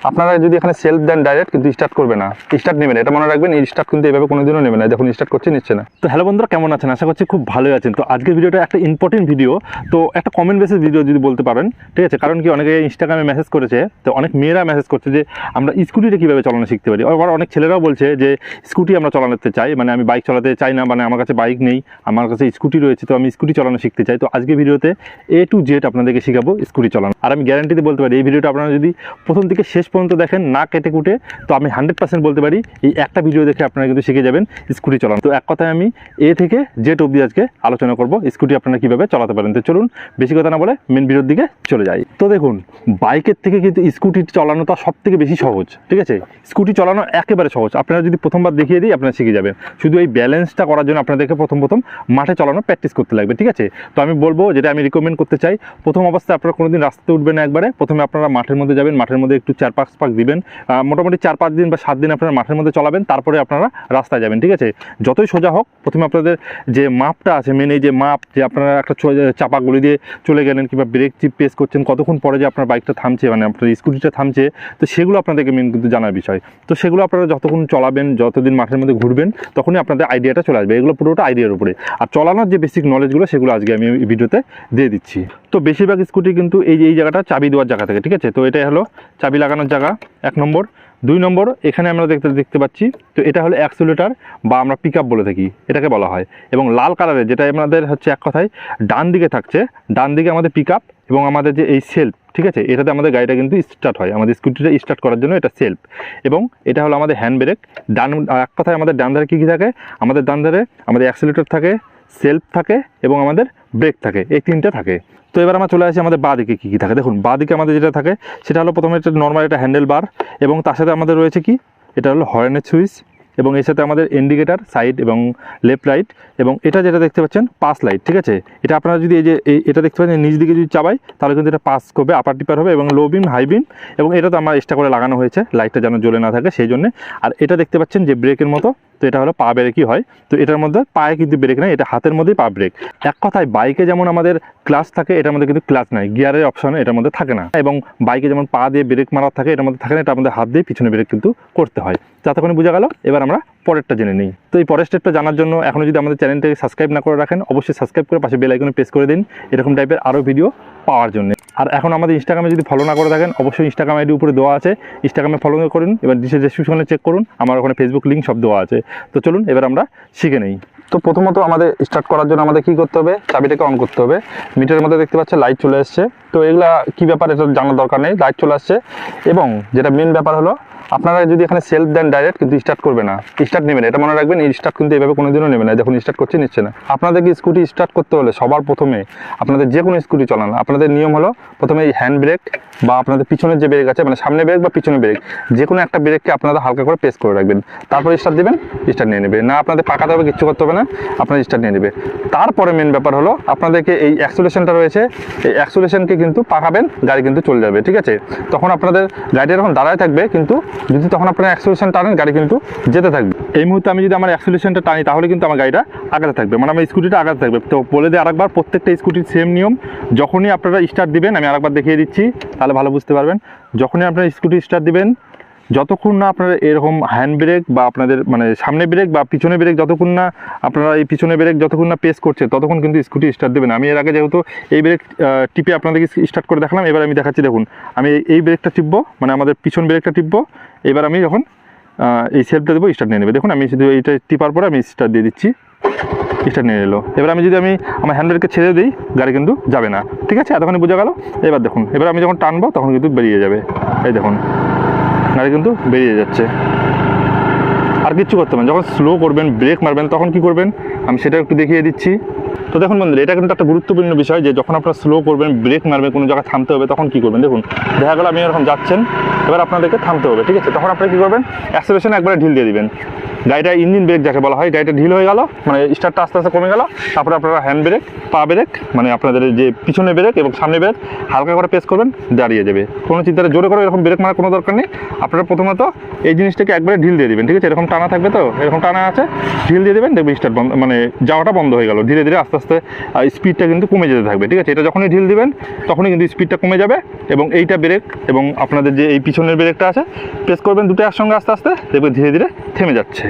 আপনারা যদি এখানে সেলফ দেন ডাইরেক্ট কিন্তু স্টার্ট করবে না, স্টার্ট নেবে না, এটা মনে রাখবেন। এই স্টার্ট কিন্তু এইভাবে কোনোদিনও নেবে না। দেখুন স্টার্ট করছে, নিচ্ছে না। তো হ্যালো বন্ধুরা, কেমন আছেন? আশা করছি খুব ভালোই আছেন। তো আজকের ভিডিওটা একটা ইম্পর্টেন্ট ভিডিও, তো একটা কমেন্ট বেসিস ভিডিও যদি বলতে পারেন, ঠিক আছে? কারণ কি, অনেকে ইনস্টাগ্রামে মেসেজ করেছে, তো অনেক মেয়েরা মেসেজ করছে যে আমরা স্কুটিটা কীভাবে চালানো শিখতে পারি। আবার অনেক ছেলেরাও বলছে যে স্কুটি আমরা চালাতে চাই, মানে আমি বাইক চালাতে চাই না, মানে আমার কাছে বাইক নেই, আমার কাছে স্কুটি রয়েছে, তো আমি স্কুটি চালানো শিখতে চাই। তো আজকে ভিডিওতে A to Z আপনাদেরকে শেখাবো স্কুটি চালানো। আর আমি গ্যারান্টিতে বলতে পারি, এই ভিডিওটা আপনারা যদি প্রথম থেকে শেষ পর্যন্ত দেখেন, না কেটে কুটে, তো আমি 100% বলতে পারি এই একটা ভিডিও দেখে আপনারা কিন্তু শিখে যাবেন স্কুটি চালানো। তো এক কথায় আমি A থেকে Z অবধি আজকে আলোচনা করব স্কুটি আপনারা কীভাবে চালাতে পারেন। তো চলুন বেশি কথা না বলে মেন ভিডিওর দিকে চলে যাই। তো দেখুন, বাইকের থেকে কিন্তু স্কুটি চালানোটা সব থেকে বেশি সহজ, ঠিক আছে? স্কুটি চালানো একেবারে সহজ। আপনারা যদি প্রথমবার দেখিয়ে দিই, আপনারা শিখে যাবেন। শুধু এই ব্যালেন্সটা করার জন্য আপনাদেরকে প্রথম মাঠে চালানো প্র্যাকটিস করতে লাগবে, ঠিক আছে? তো আমি বলবো, যেটা আমি রিকমেন্ড করতে চাই, প্রথম অবস্থায় আপনারা কোনোদিন রাস্তাতে উঠবেন না একবারে। প্রথমে আপনারা মাঠের মধ্যে যাবেন, মাঠের মধ্যে একটু 4-5 পাক দিবেন, মোটামুটি 4-5 দিন বা 7 দিন আপনারা মাঠের মধ্যে চালাবেন, তারপরে আপনারা রাস্তায় যাবেন, ঠিক আছে? যতই সোজা হোক, প্রথমে আপনাদের যে মাপটা আছে, মেন এই যে মাপ, যে আপনারা একটা চাপাগুলি দিয়ে চলে গেলেন কিংবা ব্রেক চিপ প্রেস করছেন, কতক্ষণ পরে যে আপনার বাইকটা থামছে, মানে আপনার স্কুটিটা থামছে, তো সেগুলো আপনাদেরকে মেন কিন্তু জানার বিষয়। তো সেগুলো আপনারা যতক্ষণ চালাবেন, যতদিন মাঠের মধ্যে ঘুরবেন, তখনই আপনাদের আইডিয়াটা চলে আসবে। এগুলো পুরোটা আইডিয়ার উপরে। আর চালানোর যে বেসিক নলেজগুলো, সেগুলো আজকে আমি এই ভিডিওতে দিয়ে দিচ্ছি। তো বেশিরভাগ স্কুটি কিন্তু এই জায়গাটা চাবি দেওয়ার জায়গা থেকে, ঠিক আছে? তো এটাই হলো চাবি লাগানোর জায়গা, 1 নম্বর। 2 নম্বর, এখানে আমরা দেখতে পাচ্ছি, তো এটা হলো অ্যাক্সিলারেটর বা আমরা পিক আপ বলে থাকি, এটাকে বলা হয়। এবং লাল কালারের যেটা আমাদের হচ্ছে, এক কথায় ডান দিকে থাকছে, ডান দিকে আমাদের পিক আপ এবং আমাদের যে এই সেলফ, ঠিক আছে? এটাতে আমাদের গাড়িটা কিন্তু স্টার্ট হয়, আমাদের স্কুটিটা স্টার্ট করার জন্য এটা সেলফ। এবং এটা হলো আমাদের হ্যান্ড ব্রেক। ডান, এক কথায় আমাদের ডান ধারে কী কী থাকে? আমাদের ডান ধারে আমাদের অ্যাক্সিলারেটর থাকে, সেলফ থাকে এবং আমাদের ব্রেক থাকে, এই 3টে থাকে। তো এবার আমরা চলে আসি আমাদের বাঁ দিকে কী কী থাকে। দেখুন, বাঁ দিকে আমাদের যেটা থাকে সেটা হলো প্রথমে এটা নর্মাল, এটা হ্যান্ডেল বার, এবং তার সাথে আমাদের রয়েছে কি, এটা হলো হর্নের সুইচ, এবং এর সাথে আমাদের ইন্ডিকেটার সাইড এবং লেফট রাইট, এবং এটা যেটা দেখতে পাচ্ছেন পাস লাইট, ঠিক আছে? এটা আপনারা যদি এটা দেখতে পাচ্ছেন নিচ দিকে যদি চাবাই, তাহলে কিন্তু এটা পাস করবে, আপার টিপার হবে, এবং লো বিম, হাই বিম, এবং এটা তো আমার এক্সট্রা করে লাগানো হয়েছে লাইটটা যেন জ্বলে না থাকে সেই জন্যে। আর এটা দেখতে পাচ্ছেন যে ব্রেকের মতো, তো এটা হলো পা ব্রেকই হয়। তো এটার মধ্যে পায়ে কিন্তু ব্রেক নাই, এটা হাতের মধ্যেই পা ব্রেক। এক কথায় বাইকে যেমন আমাদের ক্লাচ থাকে, এটার মধ্যে কিন্তু ক্লাচ নাই, গিয়ারের অপশন এটার মধ্যে থাকে না। এবং বাইকে যেমন পা দিয়ে ব্রেক মারার থাকে, এটার মধ্যে থাকে না, এটা আমাদের হাত দিয়ে পিছনে ব্রেক কিন্তু করতে হয়। যতক্ষণ বোঝা গেল, এবার আমরা পরেরটা জেনে নিই। তো এই পরের স্টেপটা জানার জন্য এখনও যদি আমাদের চ্যানেলটাকে সাবস্ক্রাইব না করে রাখেন, অবশ্যই সাবস্ক্রাইব করে পাশে বেল আইকনে প্রেস করে দিন, এরকম টাইপের আরও ভিডিও পাওয়ার জন্য। আর এখন আমাদের ইনস্টাগ্রামে যদি ফলো না করে থাকেন, অবশ্যই ইনস্টাগ্রাম আইডি উপরে দেওয়া আছে, ইনস্টাগ্রামে ফলো করুন। এবার ডিসক্রিপশনে চেক করুন, আমার ওখানে ফেসবুক লিঙ্ক সব দেওয়া আছে। তো চলুন এবার আমরা শিখে নেই। তো প্রথমত আমাদের স্টার্ট করার জন্য আমাদের কী করতে হবে? চাবিটাকে অন করতে হবে। মিটারের মধ্যে দেখতে পাচ্ছে লাইট চলে আসছে, তো এগুলা কী ব্যাপার এটা জানার দরকার নেই, লাইট চলে আসছে। এবং যেটা মেন ব্যাপার হলো, আপনারা যদি এখানে সেলফ দেন ডাইরেক্ট কিন্তু স্টার্ট করবে না, স্টার্ট নেবে না, এটা মনে রাখবেন। এই স্টার্ট কিন্তু এইভাবে কোনোদিনও নেবে না। দেখুন স্টার্ট করছে, নিচ্ছে না। আপনাদেরকে স্কুটি স্টার্ট করতে হলে সবার প্রথমে আপনাদের যে কোনো স্কুটি চালান, আপনাদের নিয়ম হলো প্রথমে এই হ্যান্ড ব্রেক বা আপনাদের পিছনের যে ব্রেক আছে, মানে সামনে ব্রেক বা পিছনে ব্রেক, যে কোনো একটা ব্রেককে আপনারা হালকা করে প্রেস করে রাখবেন, তারপরে স্টার্ট দেবেন, স্টার্ট নিয়ে নেবে। না আপনাদের পাকাতে হবে, কিচ্ছু করতে হবে না, আপনার স্টার্ট নিয়ে নেবে। তারপরে মেন ব্যাপার হলো, আপনাদেরকে এই অ্যাক্সিলারেশনটা রয়েছে, এই অ্যাক্সিলারেশনকে কিন্তু পাকাবেন, গাড়ি কিন্তু চলে যাবে, ঠিক আছে? তখন আপনাদের গাড়িটা যখন দাঁড়ায় থাকবে, কিন্তু যদি তখন আপনারা অ্যাক্সিলারেশন টানেন, গাড়ি কিন্তু যেতে থাকবে। এই মুহূর্তে আমি যদি আমার অ্যাক্সিলারেশনটা টানি, তাহলে কিন্তু আমার গাড়িটা আগাতে থাকবে, মানে আমার স্কুটিটা আগাতে থাকবে। তো বলে দিই আরেকবার, প্রত্যেকটা স্কুটির সেম নিয়ম। যখনই আপনারা স্টার্ট দিবেন, আমি আরেকবার দেখিয়ে দিচ্ছি, তাহলে ভালো বুঝতে পারবেন। যখনই আপনারা স্কুটি স্টার্ট দিবেন, যতক্ষণ না আপনারা এরকম হ্যান্ড ব্রেক বা আপনাদের মানে সামনে ব্রেক বা পিছনে ব্রেক, যতক্ষণ না আপনারা এই পিছনে ব্রেক যতক্ষণ না প্রেস করছে, ততক্ষণ কিন্তু স্কুটি স্টার্ট দেবেন। আমি এর আগে যেহেতু এই ব্রেক টিপে আপনাদেরকে স্টার্ট করে দেখালাম, এবার আমি দেখাচ্ছি। দেখুন, আমি এই ব্রেকটা টিপবো, মানে আমাদের পিছন ব্রেকটা টিপবো। এবার আমি যখন এই সেলফটা দেবো, স্টার্ট নিয়ে নেবে। দেখুন, আমি শুধু এইটা টিপার পরে আমি স্টার্ট দিয়ে দিচ্ছি, স্টার্ট নিয়ে এলো। এবার আমি যদি আমার হ্যান্ড ব্রেককে ছেড়ে দিই, গাড়ি কিন্তু যাবে না, ঠিক আছে? এতক্ষণ বোঝা গেল। এবার দেখুন, এবার আমি যখন টানবো, তখন কিন্তু বেরিয়ে যাবে। এই দেখুন, গাড়ি কিন্তু বেরিয়ে যাচ্ছে। আর কিচ্ছু করতে পারেন। যখন স্লো করবেন, ব্রেক মারবেন, তখন কি করবেন আমি সেটা একটু দেখিয়ে দিচ্ছি। তো দেখুন বন্ধুরা, এটা কিন্তু একটা গুরুত্বপূর্ণ বিষয় যে যখন আপনারা স্লো করবেন, ব্রেক মারবেন, কোনো জায়গায় থামতে হবে, তখন কী করবেন। দেখুন, দেখা গেল আপনি এরকম যাচ্ছেন, এবার আপনাদেরকে থামতে হবে, ঠিক আছে? তখন আপনারা কী করবেন? অ্যাক্সিলারেশন একবারে ঢিল দিয়ে দিবেন। গাড়িটা ইঞ্জিন ব্রেক যাকে বলা হয়, গাড়িটা ঢিল হয়ে গেল, মানে স্টার্টটা আস্তে আস্তে কমে গেল। তারপরে আপনারা হ্যান্ড ব্রেক, পা ব্রেক, মানে আপনাদের যে পিছনে ব্রেক এবং সামনে ব্রেক হালকা করে প্রেস করবেন, দাঁড়িয়ে যাবে। কোনো চিন্তা জোরে করে এরকম ব্রেক মারার কোনো দরকার নেই। আপনারা প্রথমত এই জিনিসটাকে একবারে ঢিল দিয়ে দিবেন, ঠিক আছে? এরকম টানা থাকবে, তো এরকম টানা আছে, ঢিল দিয়ে দেবেন, দেখবেন স্টার্ট বন্ধ, মানে যাওয়াটা বন্ধ হয়ে গেল। ধীরে ধীরে আস্তে আস্তে স্পিডটা কিন্তু কমে যেতে থাকবে, ঠিক আছে? এটা যখনই ঢিল দিবেন তখনই কিন্তু স্পিডটা কমে যাবে। এবং এইটা ব্রেক এবং আপনাদের যে এই পিছনের ব্রেকটা আছে প্রেস করবেন দুটো একসঙ্গে, আস্তে আস্তে দেখবেন ধীরে ধীরে থেমে যাচ্ছে।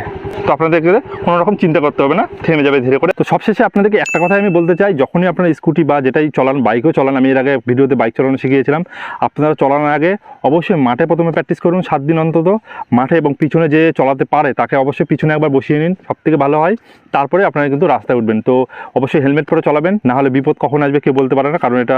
তো আপনাদেরকে কোনো রকম চিন্তা করতে হবে না, থেমে যাবে ধীরে করে। তো সবশেষে আপনাদেরকে একটা কথাই আমি বলতে চাই, যখনই আপনারা স্কুটি বা যেটাই চলান, বাইকও চলান, আমি এর আগে ভিডিওতে বাইক চালানো শিখিয়েছিলাম, আপনারা চলানোর আগে অবশ্যই মাঠে প্রথমে প্র্যাকটিস করুন 7 দিন অন্তত মাঠে, এবং পিছনে যে চলাতে পারে তাকে অবশ্যই পিছনে একবার বসিয়ে নিন, সবথেকে ভালো হয়। তারপরে আপনারা কিন্তু রাস্তায় উঠবেন। তো অবশ্যই হেলমেট পরে চালাবেন, না হলে বিপদ কখন আসবে কেউ বলতে পারে না, কারণ এটা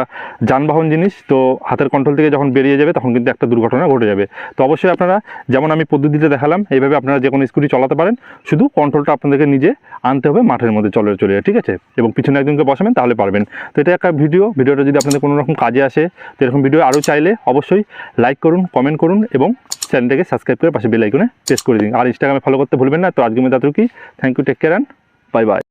যানবাহন জিনিস। তো হাতের কন্ট্রোল থেকে যখন বেরিয়ে যাবে তখন কিন্তু একটা দুর্ঘটনা ঘটে যাবে। তো অবশ্যই আপনারা যেমন আমি পদ্ধতিতে দেখালাম এইভাবে আপনারা যে কোনো স্কুটি চালাতে পারেন, শুধু কন্ট্রোলটা আপনাদেরকে নিজে আনতে হবে মাঠের মধ্যে চলে, ঠিক আছে? এবং পিছনে একজনকে বসাবেন, তাহলে পারবেন। তো এটা একটা ভিডিওটা যদি আপনাদের কোনো রকম কাজে আসে, তো এরকম ভিডিও আরও চাইলে অবশ্যই লাইক করুন, কমেন্ট করুন এবং চ্যানেলটাকে সাবস্ক্রাইব করে পাশে বেল আইকনে প্রেস করে দিন। আর ইনস্টাগ্রামে ফলো করতে ভুলবেন না। তো আজকের মধ্যে এতটুকুই। Thank you, take care and bye by.